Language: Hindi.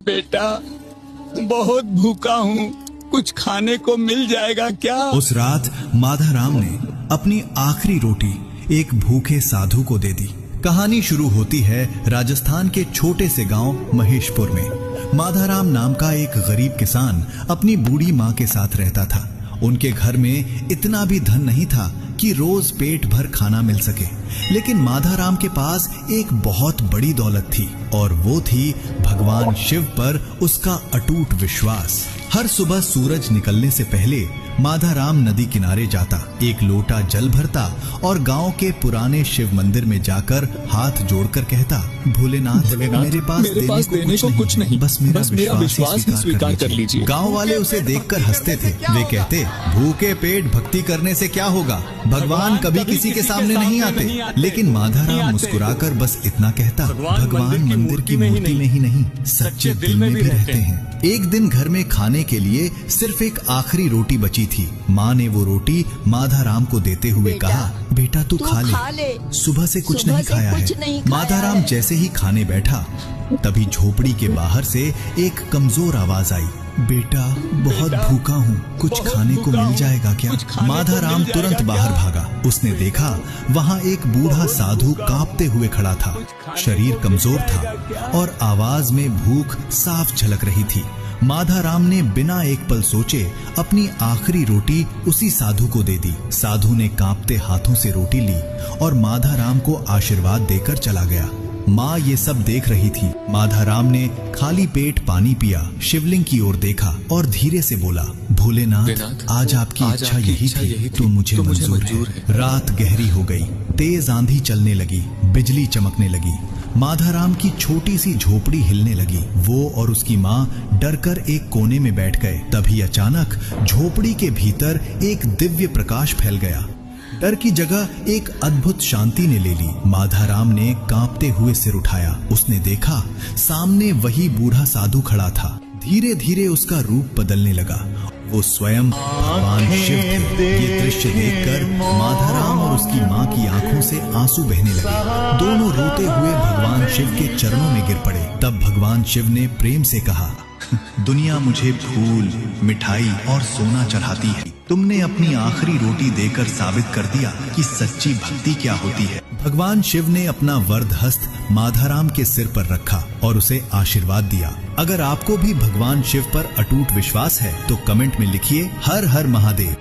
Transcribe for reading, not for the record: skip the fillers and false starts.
बेटा, बहुत भूखा हूँ, कुछ खाने को मिल जाएगा क्या? उस रात माधाराम ने अपनी आखिरी रोटी एक भूखे साधु को दे दी। कहानी शुरू होती है राजस्थान के छोटे से गांव महेशपुर में। माधाराम नाम का एक गरीब किसान अपनी बूढ़ी माँ के साथ रहता था। उनके घर में इतना भी धन नहीं था कि रोज पेट भर खाना मिल सके, लेकिन माधाराम के पास एक बहुत बड़ी दौलत थी और वो थी भगवान शिव पर उसका अटूट विश्वास। हर सुबह सूरज निकलने से पहले माधाराम नदी किनारे जाता, एक लोटा जल भरता और गांव के पुराने शिव मंदिर में जाकर हाथ जोड़कर कहता, भोलेनाथ मेरे पास देने को कुछ नहीं, बस मेरा विश्वास ही स्वीकार कर लीजिए। गांव वाले उसे देखकर हंसते थे। वे कहते, भूखे पेट भक्ति करने से क्या होगा, भगवान कभी किसी के सामने नहीं आते। लेकिन माधाराम मुस्कुराकर बस इतना कहता, भगवान मंदिर की मूर्ति में ही नहीं, सच्चे दिल में भी रहते हैं। एक दिन घर में खाने के लिए सिर्फ एक आखिरी रोटी बची थी। माँ ने वो रोटी माधाराम को देते हुए कहा, बेटा तू खा ले, सुबह से कुछ नहीं खाया है। माधाराम जैसे ही खाने बैठा, तभी झोपड़ी के बाहर से एक कमजोर आवाज आई, बेटा बहुत भूखा हूँ, कुछ खाने को मिल जाएगा क्या? माधाराम तुरंत बाहर भागा। उसने देखा वहाँ एक बूढ़ा साधु कांपते हुए खड़ा था। शरीर कमजोर था और आवाज में भूख साफ झलक रही थी। माधाराम ने बिना एक पल सोचे अपनी आखिरी रोटी उसी साधु को दे दी। साधु ने कांपते हाथों से रोटी ली और माधाराम को आशीर्वाद देकर चला गया। माँ ये सब देख रही थी। माधाराम ने खाली पेट पानी पिया, शिवलिंग की ओर देखा और धीरे से बोला, भोलेनाथ आज आपकी इच्छा यही थी तो मुझे मंजूर है। रात गहरी हो गई, तेज आंधी चलने लगी, बिजली चमकने लगी। माधाराम की छोटी सी झोपड़ी हिलने लगी। वो और उसकी माँ डरकर एक कोने में बैठ गए। तभी अचानक झोपड़ी के भीतर एक दिव्य प्रकाश फैल गया। डर की जगह एक अद्भुत शांति ने ले ली। माधाराम ने कांपते हुए सिर उठाया। उसने देखा सामने वही बूढ़ा साधु खड़ा था। धीरे धीरे उसका रूप बदलने लगा। वो स्वयं भगवान शिव थे। ये दृश्य देखकर माधाराम और उसकी माँ की आंखों से आंसू बहने लगे। दोनों रोते हुए भगवान शिव के चरणों में गिर पड़े। तब भगवान शिव ने प्रेम से कहा, दुनिया मुझे फूल, मिठाई और सोना चढ़ाती है। तुमने अपनी आखिरी रोटी देकर साबित कर दिया कि सच्ची भक्ति क्या होती है। भगवान शिव ने अपना वरद हस्त माधाराम के सिर पर रखा और उसे आशीर्वाद दिया। अगर आपको भी भगवान शिव पर अटूट विश्वास है तो कमेंट में लिखिए, हर हर महादेव।